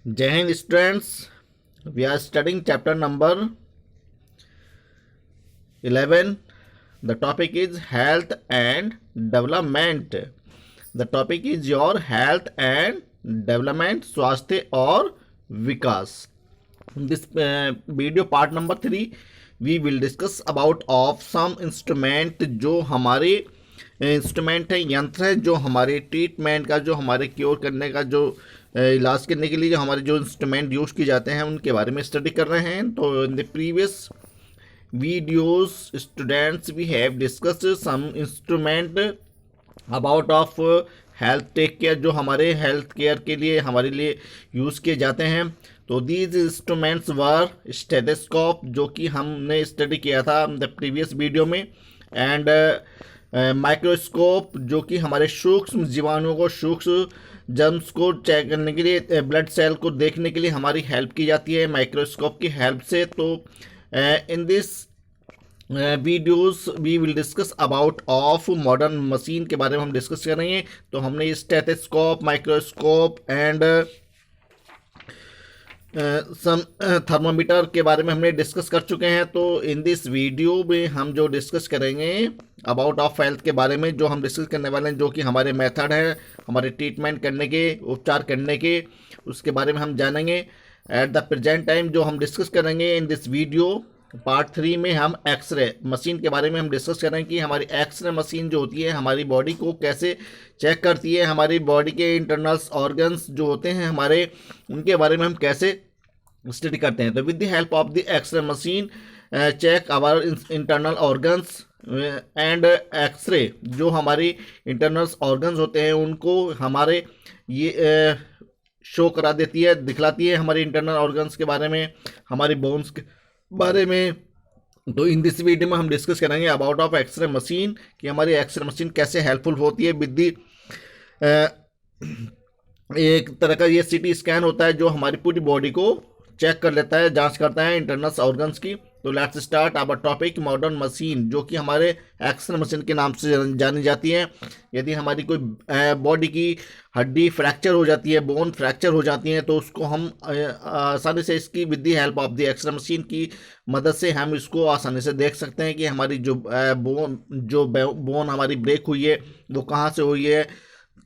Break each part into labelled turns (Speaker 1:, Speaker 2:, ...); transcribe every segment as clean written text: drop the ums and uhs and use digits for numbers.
Speaker 1: Jai Hind students, we are studying chapter number 11. The topic is health and development. The topic is your health and development, स्वास्थ्य और विकास. In this video part number 3, we will discuss about of some instrument जो हमारे instrument है, यंत्र है जो हमारे treatment का, जो हमारे क्योर करने का, जो इलाज करने के लिए जो हमारे जो इंस्ट्रूमेंट यूज़ किए जाते हैं उनके बारे में स्टडी कर रहे हैं. तो in the previous videos students we have discussed some instrument about of health take care, जो हमारे हेल्थ केयर के लिए हमारे लिए यूज़ किए जाते हैं. तो दीज इंस्ट्रूमेंट्स वर स्टेथोस्कोप, जो कि हमने स्टडी किया था द प्रीवियस वीडियो में, एंड माइक्रोस्कोप, जो कि हमारे सूक्ष्म जीवाणुओं को, सूक्ष्म जर्म्स को चेक करने के लिए, ब्लड सेल को देखने के लिए हमारी हेल्प की जाती है माइक्रोस्कोप की हेल्प से. तो in this videos we will discuss about of modern machine के बारे में हम डिस्कस करेंगे. तो हमने stethoscope, microscope and some thermometer के बारे में हमने डिस्कस कर चुके हैं. तो इन दिस वीडियो में हम जो डिस्कस करेंगे अबाउट ऑफ हेल्थ के बारे में, जो हम डिस्कस करने वाले हैं, जो कि हमारे मेथड है हमारे ट्रीटमेंट करने के, उपचार करने के, उसके बारे में हम जानेंगे. एट द प्रेजेंट टाइम जो हम डिस्कस करेंगे इन दिस वीडियो पार्ट 3 में, हम एक्सरे मशीन के बारे में हम डिस्कस करेंगे कि हमारी एक्सरे मशीन जो होती है हमारी बॉडी को कैसे चेक करती है, हमारी बॉडी के इंटरनल्स ऑर्गन्स जो होते हैं हमारे, उनके बारे में हम कैसे स्टडी करते हैं. तो with the help of the X-ray machine check our internal organs and X-ray, जो हमारी इंटरनल्स ऑर्गन्स होते हैं उनको हमारे ये शो करा देती है, दिखलाती है हमारे इंटरनल ऑर्गन्स के बारे में, हमारी बोन्स के बारे में. तो इन दिस वीडियो में हम डिस्कस करेंगे अबाउट ऑफ एक्सरे मशीन कि हमारी एक्सरे मशीन कैसे हेल्पफुल होती है. विद दी एक तरह का ये सिटी स्कैन होता है जो हमारी पूरी बॉडी को चेक कर लेता है, जांच करता है इंटरनल ऑर्गन्स की. तो let's start our topic modern machine, जो कि हमारे एक्सरे मशीन के नाम से जानी जाती है. यदि हमारी कोई बॉडी की हड्डी फ्रैक्चर हो जाती है, बोन फ्रैक्चर हो जाती है, तो उसको हम आसानी से इसकी with the help of the X-ray machine की मदद से हम इसको आसानी से देख सकते हैं कि हमारी जो बोन हमारी ब्रेक हुई है वो कहाँ से हुई है,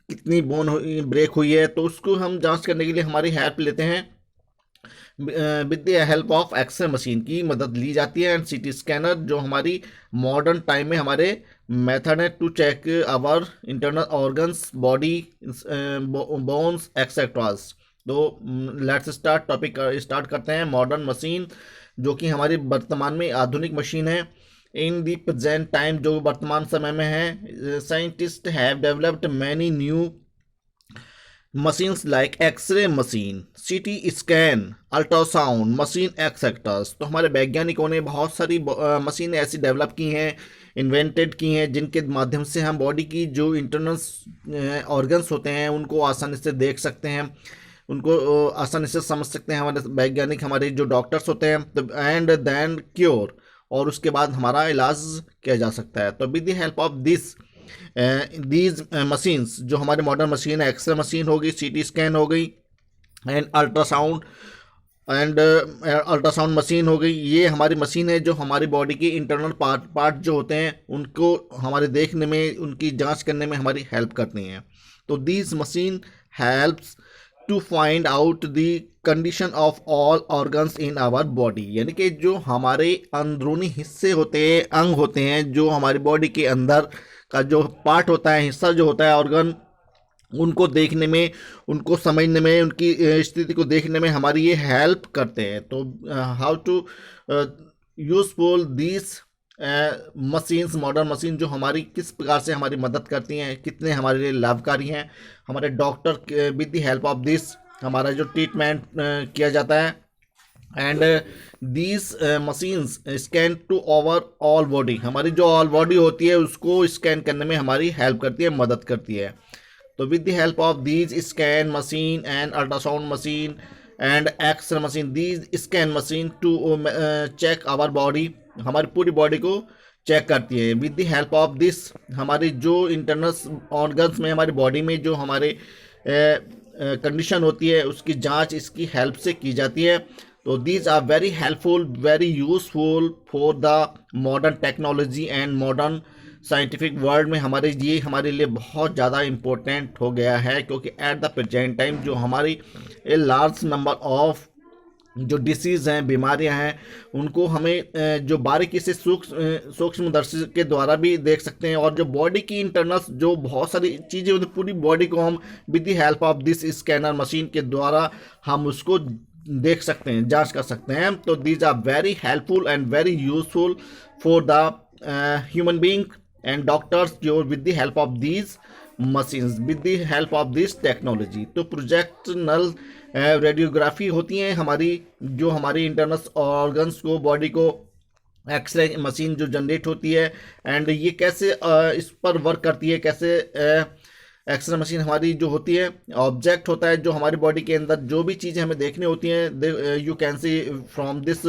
Speaker 1: कितनी बोन ब्रेक हुई है. तो उसको हम जाँच करने के लिए हमारी हेल्प लेते हैं, with the help of X-ray machine की मदद ली जाती है. एंड सीटी स्कैनर जो हमारी मॉडर्न टाइम में हमारे मेथड है to check our internal organs, body, bones etcetera. तो लेट्स स्टार्ट टॉपिक स्टार्ट करते हैं. मॉडर्न मशीन जो कि हमारी वर्तमान में आधुनिक मशीन है. इन द प्रेजेंट टाइम, जो वर्तमान समय में है, scientist have developed many new machines like X-ray machine, CT scan, ultrasound machine etcetera. तो हमारे वैज्ञानिकों ने बहुत सारी मशीनें ऐसी डेवलप की हैं, इन्वेंटेड की हैं, जिनके माध्यम से हम बॉडी की जो इंटरनल ऑर्गन्स होते हैं उनको आसानी से देख सकते हैं, उनको आसानी से समझ सकते हैं हमारे वैज्ञानिक, हमारे जो डॉक्टर्स होते हैं. तो एंड देन क्योर, और उसके बाद हमारा इलाज किया जा सकता है. तो with the help of these machines, जो हमारी मॉडर्न मशीन है, एक्सरे मशीन हो गई, सीटी स्कैन हो गई, एंड अल्ट्रासाउंड मशीन हो गई, ये हमारी मशीन है जो हमारी बॉडी के इंटरनल पार्ट जो होते हैं उनको हमारे देखने में, उनकी जांच करने में हमारी हेल्प करती हैं. तो these machine helps to find out the condition of all organs in our body, यानी कि जो हमारे अंदरूनी हिस्से होते हैं, अंग होते हैं, जो हमारी बॉडी के अंदर का जो पार्ट होता है, हिस्सा जो होता है, ऑर्गन, उनको देखने में, उनको समझने में, उनकी स्थिति को देखने में हमारी ये हेल्प करते हैं. तो how to useful this machines, modern machine जो हमारी किस प्रकार से हमारी मदद करती हैं, कितने हमारे लिए लाभकारी हैं. हमारे doctor with the help of this हमारा जो ट्रीटमेंट किया जाता है. And these machines scan to over all body, हमारी जो ऑल बॉडी होती है उसको स्कैन करने में हमारी हेल्प करती है, मदद करती है. तो with the help of these scan machine and ultrasound machine and X-ray machine, these scan machine to check our body, हमारी पूरी बॉडी को चेक करती है. With the help of this हमारी जो इंटरनल ऑर्गन्स में, हमारी बॉडी में जो हमारे कंडीशन होती है उसकी जांच इसकी हेल्प से की जाती है। तो these are very helpful, very useful for the modern technology and modern scientific world में हमारे लिए बहुत ज़्यादा इम्पोर्टेंट हो गया है, क्योंकि एट द प्रेजेंट टाइम जो हमारी ए लार्ज नंबर ऑफ जो डिसीज़ हैं, बीमारियां हैं, उनको हमें जो बारीकी से सूक्ष्मदर्शी के द्वारा भी देख सकते हैं। और जो बॉडी की इंटरनल्स जो बहुत सारी चीज़ें होती पूरी बॉडी को हम with the help of this scanner machine के द्वारा हम उसको देख सकते हैं, जांच कर सकते हैं। तो these are very helpful and very useful for the human being and doctors जो with the help of these machines, with the help of this technology. तो प्रोजेक्शनल रेडियोग्राफी होती हैं हमारी, जो हमारी इंटरनल ऑर्गन्स को, बॉडी को एक्सरे मशीन जो जनरेट होती है। एंड ये कैसे इस पर वर्क करती है, कैसे एक्सरे मशीन हमारी जो होती है ऑब्जेक्ट होता है जो हमारी बॉडी के अंदर जो भी चीज़ें हमें देखनी होती हैं, you can see from this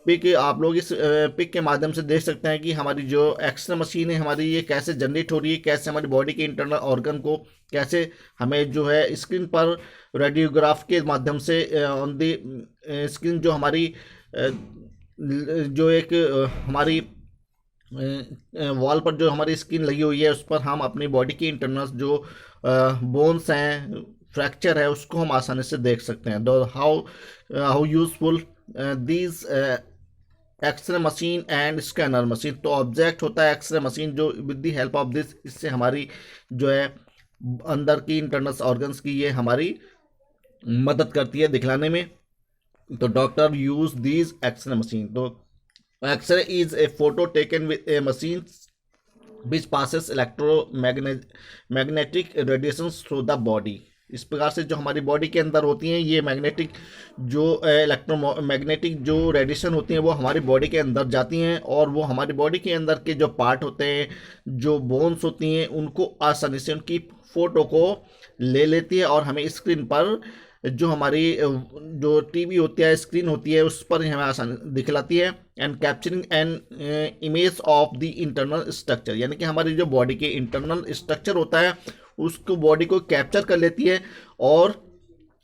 Speaker 1: pic, आप लोग इस पिक के माध्यम से देख सकते हैं कि हमारी जो एक्सरे मशीन है हमारी ये कैसे जनरेट हो रही है, कैसे हमारी बॉडी के इंटरनल ऑर्गन को कैसे हमें जो है स्क्रीन पर रेडियोग्राफ के माध्यम से ऑन दी स्क्रीन जो हमारी जो एक हमारी वॉल पर जो हमारी स्क्रीन लगी हुई है उस पर हम अपनी बॉडी की इंटरनल्स जो बोन्स हैं, फ्रैक्चर है, उसको हम आसानी से देख सकते हैं। दो how useful these x ray machine and scanner machine. तो ऑब्जेक्ट होता है एक्सरे मशीन जो with the help of this, इससे हमारी जो है अंदर की इंटरनल ऑर्गन्स की ये हमारी मदद करती है दिखलाने में। तो doctor use these x ray machine. तो X ray is a photo taken with a machine which passes electromagnetic radiations through the body. इस प्रकार से जो हमारी बॉडी के अंदर होती हैं ये मैग्नेटिक जो इलेक्ट्रोमैग्नेटिक जो रेडिएशन होती हैं वो हमारी बॉडी के अंदर जाती हैं, और वो हमारी बॉडी के अंदर के जो पार्ट होते हैं, जो बोन्स होती हैं, उनको आसानी से उनकी फ़ोटो को ले लेती है और हमें स्क्रीन पर जो हमारी जो टीवी होती है, स्क्रीन होती है, उस पर हमें आसानी दिखलाती है। And capturing an image of the internal structure, यानी कि हमारी जो बॉडी के इंटरनल स्ट्रक्चर होता है उसको बॉडी को कैप्चर कर लेती है और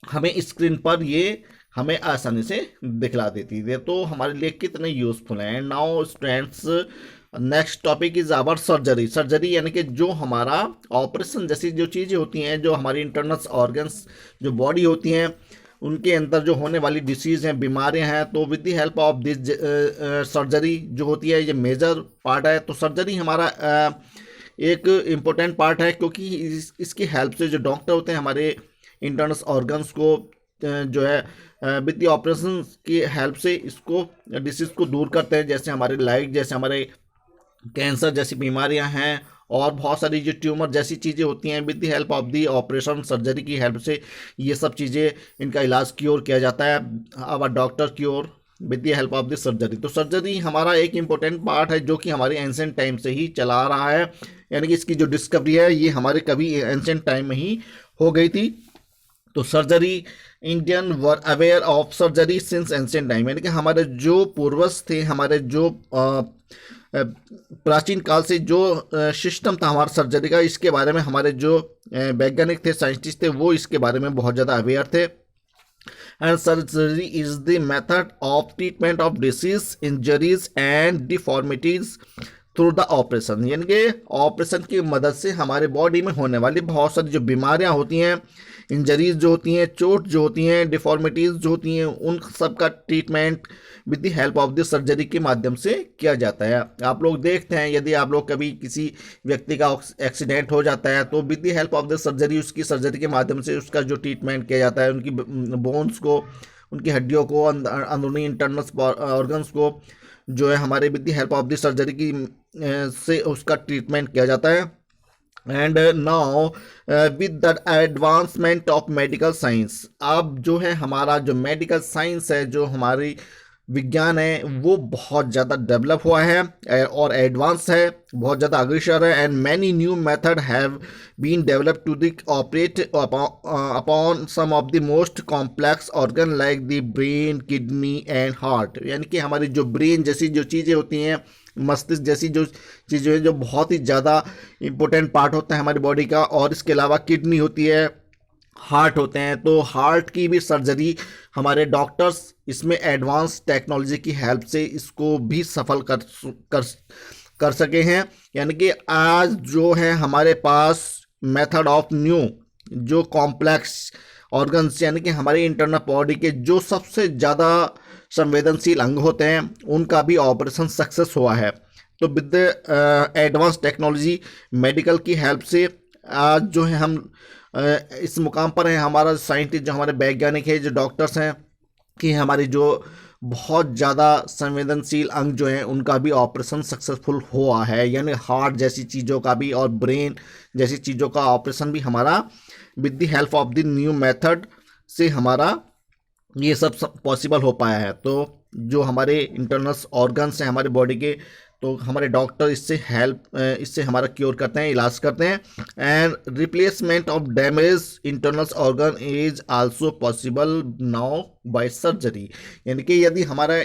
Speaker 1: हमें स्क्रीन पर ये हमें आसानी से दिखला देती है। तो हमारे लिए कितने यूजफुल हैं। Now students next topic is our surgery. Surgery यानी कि जो हमारा ऑपरेशन जैसी जो चीज़ें होती हैं, जो हमारी इंटरनल ऑर्गन्स जो बॉडी होती हैं उनके अंदर जो होने वाली डिसीज़ हैं, बीमारियां हैं, तो with the help of this surgery जो होती है ये मेजर पार्ट है। तो सर्जरी हमारा एक इम्पोर्टेंट पार्ट है, क्योंकि इसकी हेल्प से जो डॉक्टर होते हैं हमारे इंटरनल ऑर्गन्स को जो है विद द ऑपरेशन की हेल्प से इसको डिसीज़ को दूर करते हैं। जैसे हमारे लाइक जैसे हमारे कैंसर जैसी बीमारियां हैं और बहुत सारी जो ट्यूमर जैसी चीज़ें होती हैं, with the help of the operation surgery की हेल्प से ये सब चीज़ें इनका इलाज क्योर किया जाता है। Our doctor cure with the help of the surgery. तो सर्जरी हमारा एक इम्पोर्टेंट पार्ट है जो कि हमारे एंशिएंट टाइम से ही चला आ रहा है, यानी कि इसकी जो डिस्कवरी है ये हमारे कभी एंशिएंट टाइम में ही हो गई थी। तो surgery, Indian were aware of surgery since ancient time, यानी कि हमारे जो पूर्वज थे, हमारे जो प्राचीन काल से जो सिस्टम था हमारा सर्जरी का, इसके बारे में हमारे जो वैज्ञानिक थे, साइंटिस्ट थे, वो इसके बारे में बहुत ज़्यादा अवेयर थे। And surgery is the method of treatment of disease, injuries and deformities through the operation, यानी कि ऑपरेशन की मदद से हमारे बॉडी में होने वाली बहुत सारी जो बीमारियां होती हैं, इंजरीज जो होती हैं, चोट जो होती हैं, डिफॉर्मिटीज़ जो होती हैं, उन सब का treatment with the help of the surgery के माध्यम से किया जाता है। आप लोग देखते हैं यदि आप लोग कभी किसी व्यक्ति का एक्सीडेंट हो जाता है तो with the help of the surgery, उसकी सर्जरी के माध्यम से उसका जो ट्रीटमेंट किया जाता है, उनकी बोन्स को, उनकी हड्डियों को, अंदरूनी इंटरनल ऑर्गन्स को जो है हमारे with the help of the surgery की से उसका ट्रीटमेंट किया जाता है। And now with the advancement of medical science, अब जो है हमारा जो मेडिकल साइंस है, जो हमारी विज्ञान है, वो बहुत ज़्यादा डेवलप हुआ है और एडवांस है, बहुत ज़्यादा अग्रसर है। And many new method have been developed to the operate upon some of the most complex organ like the brain, kidney and heart, यानी कि हमारी जो ब्रेन जैसी जो चीज़ें होती हैं, मस्तिष्क जैसी जो चीज़ें हैं, जो बहुत ही ज़्यादा इम्पोर्टेंट पार्ट होता है हमारी बॉडी का, और इसके अलावा किडनी होती है, हार्ट होते हैं, तो हार्ट की भी सर्जरी हमारे डॉक्टर्स इसमें एडवांस टेक्नोलॉजी की हेल्प से इसको भी सफल कर कर सके हैं। यानी कि आज जो है हमारे पास मेथड ऑफ न्यू जो कॉम्प्लेक्स ऑर्गन्स यानी कि हमारे इंटरनल बॉडी के जो सबसे ज़्यादा संवेदनशील अंग होते हैं उनका भी ऑपरेशन सक्सेस हुआ है। तो विद एडवांस टेक्नोलॉजी मेडिकल की हेल्प से आज जो है हम इस मुकाम पर हैं, हमारा साइंटिस्ट जो हमारे वैज्ञानिक है जो डॉक्टर्स हैं कि हमारी जो बहुत ज़्यादा संवेदनशील अंग जो हैं उनका भी ऑपरेशन सक्सेसफुल हुआ है। यानी हार्ट जैसी चीज़ों का भी और ब्रेन जैसी चीज़ों का ऑपरेशन भी हमारा with the help of the new method से हमारा ये सब पॉसिबल हो पाया है। तो जो हमारे इंटरनल ऑर्गन्स हैं हमारे बॉडी के, तो हमारे डॉक्टर इससे हमारा क्योर करते हैं, इलाज करते हैं। And replacement of damage internal organ is also possible now by surgery. यानी कि यदि हमारा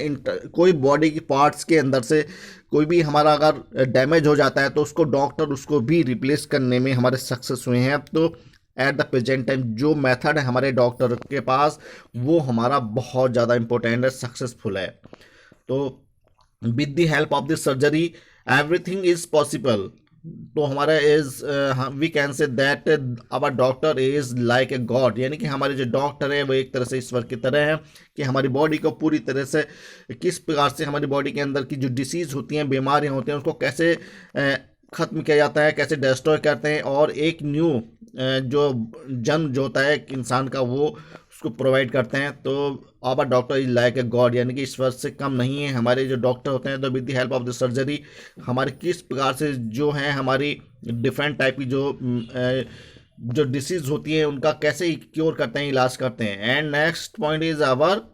Speaker 1: कोई बॉडी की पार्ट्स के अंदर से कोई भी हमारा अगर डैमेज हो जाता है तो उसको डॉक्टर उसको भी रिप्लेस करने में हमारे सक्सेस हुए हैं। तो एट द प्रेजेंट टाइम जो मेथड है हमारे डॉक्टर के पास वो हमारा बहुत ज़्यादा इंपॉर्टेंट है, सक्सेसफुल है। तो with the help of this surgery everything is possible. तो हमारा is we can say that our doctor is like a god. यानी कि हमारे जो डॉक्टर है वो एक तरह से ईश्वर की तरह है कि हमारी बॉडी को पूरी तरह से किस प्रकार से हमारी बॉडी के अंदर की जो डिसीज़ होती हैं, बीमारियां होती हैं, उसको कैसे ख़त्म किया जाता है, कैसे डिस्ट्रॉय करते हैं और एक न्यू जो जन्म जो होता है इंसान का वो उसको प्रोवाइड करते हैं। तो our doctor is like a god, यानी कि ईश्वर से कम नहीं है हमारे जो डॉक्टर होते हैं। तो with the help of the surgery हमारे किस प्रकार से जो है हमारी डिफरेंट टाइप की जो डिसीज़ होती है उनका कैसे क्योर करते हैं, इलाज करते हैं। And next point is our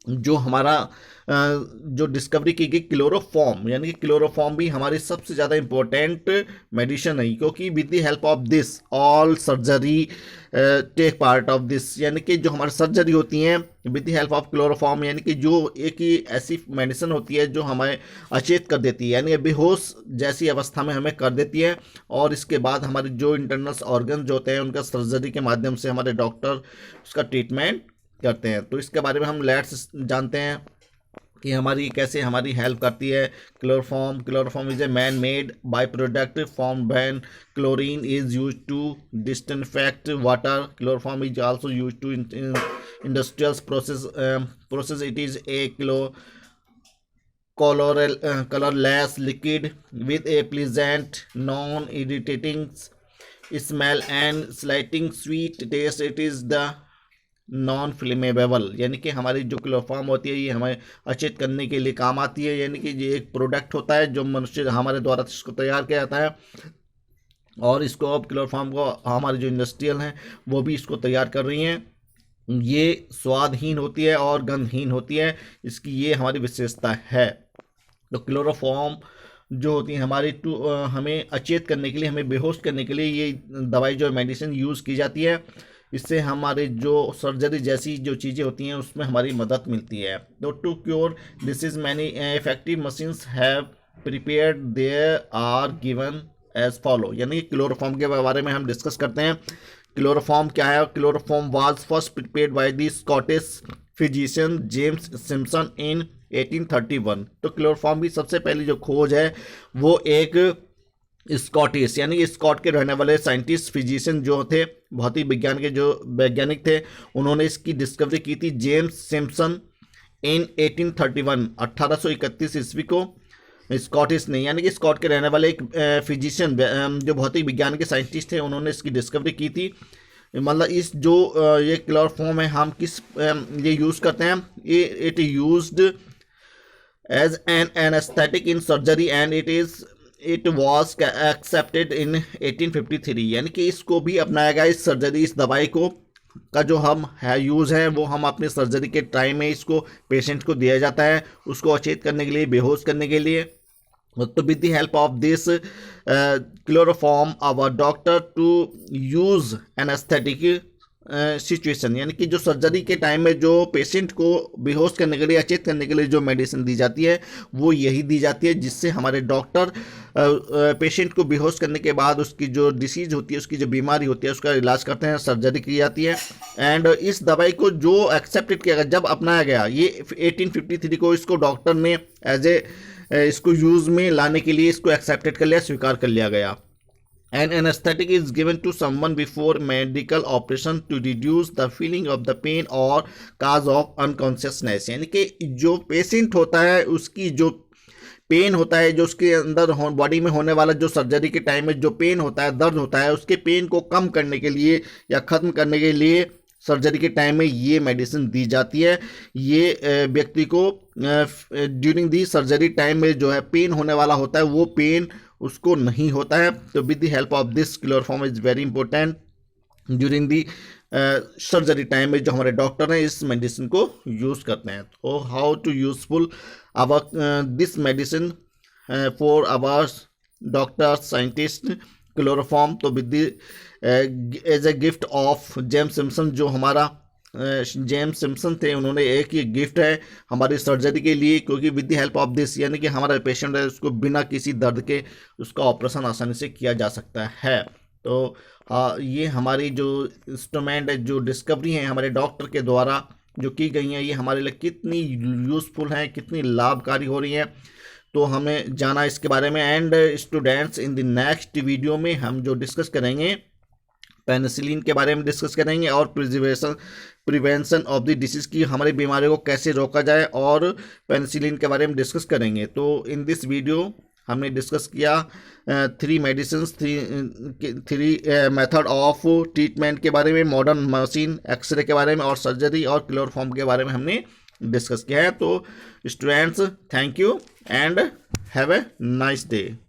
Speaker 1: जो हमारा जो डिस्कवरी की गई क्लोरोफॉर्म, यानी कि क्लोरोफॉर्म भी हमारी सबसे ज़्यादा इम्पोर्टेंट मेडिसिन है, क्योंकि with the help of this all surgery take part of this. यानी कि जो हमारी सर्जरी होती हैं with the help of chloroform, यानी कि जो एक ही ऐसी मेडिसिन होती है जो हमें अचेत कर देती है, यानी बेहोश जैसी अवस्था में हमें कर देती है। और इसके बाद हमारे जो इंटरनल ऑर्गन जो होते हैं उनका सर्जरी के माध्यम से हमारे डॉक्टर उसका ट्रीटमेंट करते हैं। तो इसके बारे में हम लेट्स जानते हैं कि हमारी कैसे हमारी हेल्प करती है chloroform is a man made by product form when chlorine is use to disinfect water. Chloroform is also use to industrial process it is a colorless liquid with a pleasant non-irritating smell and slightly sweet taste. It is the non flammable, यानी कि हमारी जो chloroform होती है ये हमें अचेत करने के लिए काम आती है। यानी कि ये एक प्रोडक्ट होता है जो मनुष्य हमारे द्वारा इसको तैयार किया जाता है और इसको अब क्लोरोफॉर्म को हमारी जो इंडस्ट्रियल हैं वो भी इसको तैयार कर रही हैं। ये स्वादहीन होती है और गंधहीन होती है, इसकी ये हमारी विशेषता है। तो क्लोरोफॉर्म जो होती है हमारी हमें अचेत करने के लिए, हमें बेहोश करने के लिए ये दवाई जो मेडिसिन यूज़ की जाती है। इससे हमारे जो सर्जरी जैसी जो चीज़ें होती हैं उसमें हमारी मदद मिलती है। तो to cure this is many effective machines have prepared there are given as follow. यानी क्लोरोफॉर्म के बारे में हम डिस्कस करते हैं। क्लोरोफॉर्म क्या है? Chloroform was first prepared by the Scottish physician James Simpson in 1831। तो क्लोरोफॉर्म की सबसे पहली जो खोज है वो एक स्कॉटिश यानी कि स्कॉट के रहने वाले साइंटिस्ट फिजिशियन जो थे, भौतिक विज्ञान के जो वैज्ञानिक थे, उन्होंने इसकी डिस्कवरी की थी जेम्स सिम्पसन इन 1831 1831 ईस्वी को। स्कॉटिश नहीं, यानी कि स्कॉट के रहने वाले एक फिजिशियन जो भौतिक विज्ञान के साइंटिस्ट थे उन्होंने इसकी डिस्कवरी की थी। मतलब इस जो ये क्लोरोफॉर्म है हम किस ये यूज़ करते हैं, ये it used as an anaesthetic in surgery and it was accepted in 1853। यानी कि इसको भी अपनाया गया इस सर्जरी, इस दवाई को का जो हम है यूज़ है वो हम अपने सर्जरी के टाइम में इसको पेशेंट को दिया जाता है, उसको अचेत करने के लिए, बेहोश करने के लिए। तो with the help of this chloroform our doctor to use anaesthetic situation, यानी कि जो सर्जरी के टाइम में जो पेशेंट को बेहोश करने के लिए, अचेत करने के लिए जो मेडिसिन दी जाती है वो यही दी जाती है, जिससे हमारे डॉक्टर पेशेंट को बेहोश करने के बाद उसकी जो डिसीज होती है, उसकी जो बीमारी होती है, उसका इलाज करते हैं, सर्जरी की जाती है। एंड इस दवाई को जो एक्सेप्टेड किया गया, जब अपनाया गया, ये 1853 को इसको डॉक्टर ने एज इसको यूज़ में लाने के लिए इसको एक्सेप्टेड कर लिया, स्वीकार कर लिया गया। An anesthetic is given to someone before medical operation to reduce the feeling of the pain or cause of unconsciousness, यानी कि जो पेशेंट होता है उसकी जो पेन होता है, जो उसके अंदर बॉडी में होने वाला जो सर्जरी के टाइम में जो पेन होता है, दर्द होता है, उसके पेन को कम करने के लिए या ख़त्म करने के लिए सर्जरी के टाइम में ये मेडिसिन दी जाती है। ये व्यक्ति को ड्यूरिंग दी सर्जरी टाइम में जो है पेन होने वाला होता है, वो पेन उसको नहीं होता है। तो with the help of this chloroform is very important during the surgery time में जो हमारे डॉक्टर हैं इस मेडिसिन को यूज़ करते हैं। तो how to useful our this medicine for our doctor scientist chloroform, तो with as a gift of James Simpson, जो हमारा जेम्स सिम्पसन थे, उन्होंने एक ये गिफ्ट है हमारी सर्जरी के लिए, क्योंकि with the help of this, यानी कि हमारा पेशेंट है उसको बिना किसी दर्द के उसका ऑपरेशन आसानी से किया जा सकता है। तो ये हमारी जो इंस्ट्रूमेंट है, जो डिस्कवरी है हमारे डॉक्टर के द्वारा जो की गई हैं, ये हमारे लिए कितनी यूज़फुल हैं, कितनी लाभकारी हो रही हैं, तो हमें जाना इसके बारे में। And students, in the next video में हम जो डिस्कस करेंगे पेनिसिलिन के बारे में डिस्कस करेंगे और प्रिवेंशन ऑफ द डिसीज़ की, हमारी बीमारियों को कैसे रोका जाए, और पेनिसिलिन के बारे में डिस्कस करेंगे। तो इन दिस वीडियो हमने डिस्कस किया 3 मेडिसिन्स, 3 मेथड ऑफ ट्रीटमेंट के बारे में, मॉडर्न मशीन, एक्सरे के बारे में, और सर्जरी और क्लोरोफॉर्म के बारे में हमने डिस्कस किया है। तो students, thank you and have a nice day.